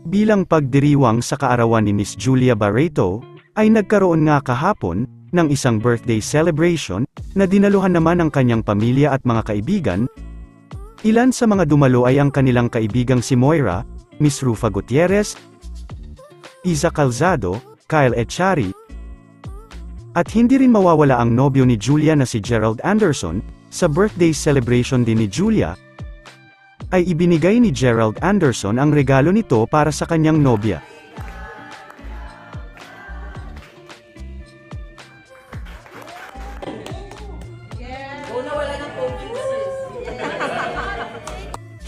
Bilang pagdiriwang sa kaarawan ni Miss Julia Barreto, ay nagkaroon nga kahapon ng isang birthday celebration na dinaluhan naman ang kanyang pamilya at mga kaibigan. Ilan sa mga dumalo ay ang kanilang kaibigang si Moira, Miss Rufa Gutierrez, Iza Calzado, Kyle Echari, at hindi rin mawawala ang nobyo ni Julia na si Gerald Anderson. Sa birthday celebration din ni Julia, ay ibinigay ni Gerald Anderson ang regalo nito para sa kanyang nobya.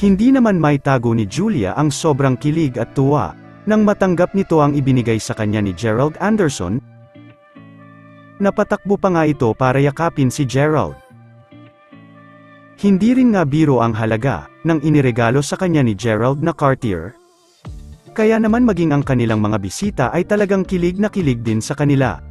Hindi naman may tago ni Julia ang sobrang kilig at tuwa nang matanggap nito ang ibinigay sa kanya ni Gerald Anderson. Napatakbo pa nga ito para yakapin si Gerald. Hindi rin nga biro ang halaga ng iniregalo sa kanya ni Gerald na Cartier. Kaya naman maging ang kanilang mga bisita ay talagang kilig na kilig din sa kanila.